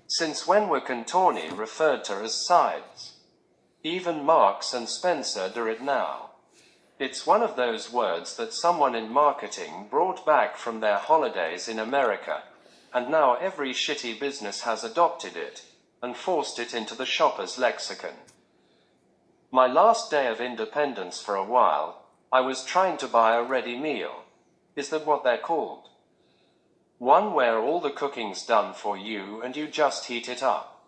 since when were contorni referred to as sides? Even Marks and Spencer do it now. It's one of those words that someone in marketing brought back from their holidays in America, and now every shitty business has adopted it and forced it into the shopper's lexicon. My last day of independence for a while, I was trying to buy a ready meal. Is that what they're called? One where all the cooking's done for you and you just heat it up.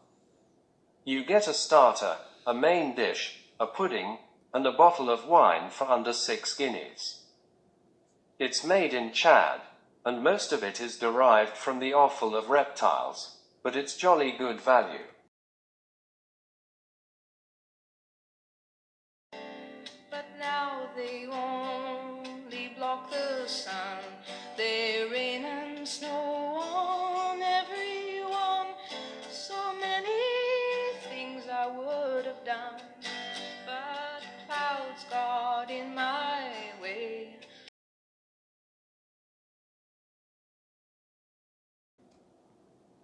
You get a starter, a main dish, a pudding, and a bottle of wine for under 6 guineas. It's made in Chad, and most of it is derived from the offal of reptiles, but it's jolly good value. But now they only block the sun. They rain and snow on everyone. So many things I would have done, but clouds got in my way.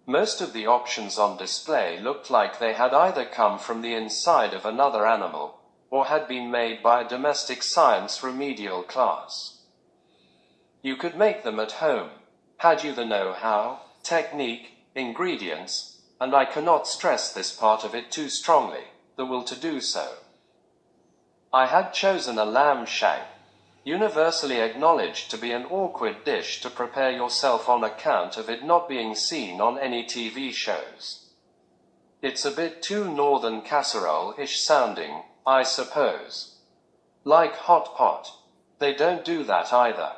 Most of the options on display looked like they had either come from the inside of another animal, or had been made by a domestic science remedial class. You could make them at home, had you the know-how, technique, ingredients, and I cannot stress this part of it too strongly, the will to do so. I had chosen a lamb shank, universally acknowledged to be an awkward dish to prepare yourself on account of it not being seen on any TV shows. It's a bit too northern casserole-ish sounding, I suppose. Like hot pot. They don't do that either.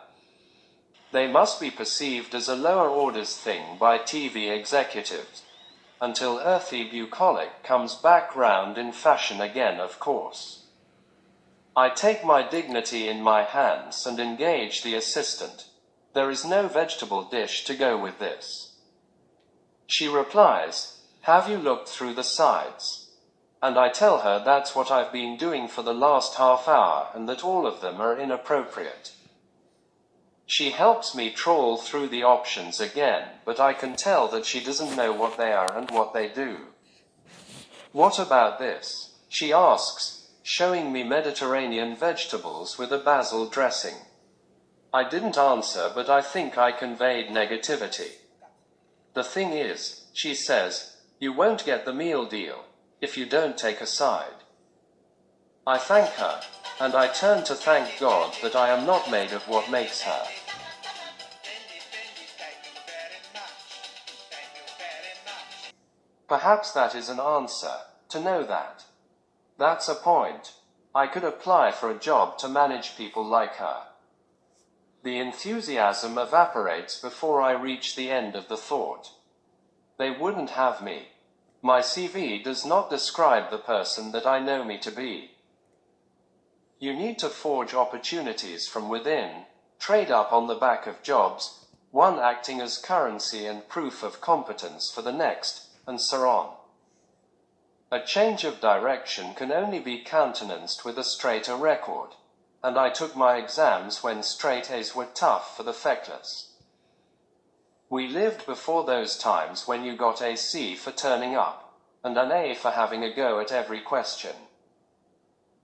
They must be perceived as a lower orders thing by TV executives. Until earthy bucolic comes back round in fashion again, of course. I take my dignity in my hands and engage the assistant. There is no vegetable dish to go with this. She replies, "Have you looked through the sides?" And I tell her that's what I've been doing for the last half hour and that all of them are inappropriate. She helps me trawl through the options again, but I can tell that she doesn't know what they are and what they do. "What about this?" she asks, showing me Mediterranean vegetables with a basil dressing. I didn't answer, but I think I conveyed negativity. "The thing is," she says, "you won't get the meal deal if you don't take a side." I thank her, and I turn to thank God that I am not made of what makes her. Perhaps that is an answer, to know that. That's a point. I could apply for a job to manage people like her. The enthusiasm evaporates before I reach the end of the thought. They wouldn't have me. My CV does not describe the person that I know me to be. You need to forge opportunities from within, trade up on the back of jobs, one acting as currency and proof of competence for the next, and so on. A change of direction can only be countenanced with a straighter record, and I took my exams when straight A's were tough for the feckless. We lived before those times when you got a C for turning up, and an A for having a go at every question.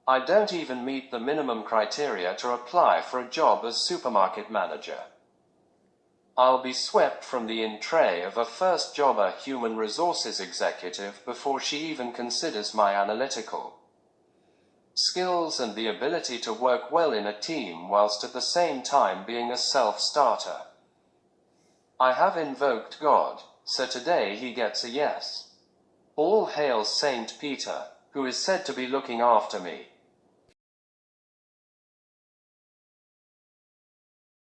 I don't even meet the minimum criteria to apply for a job as supermarket manager. I'll be swept from the in tray of a first jobber human resources executive before she even considers my analytical skills and the ability to work well in a team whilst at the same time being a self-starter. I have invoked God, so today he gets a yes. All hail Saint Peter, who is said to be looking after me.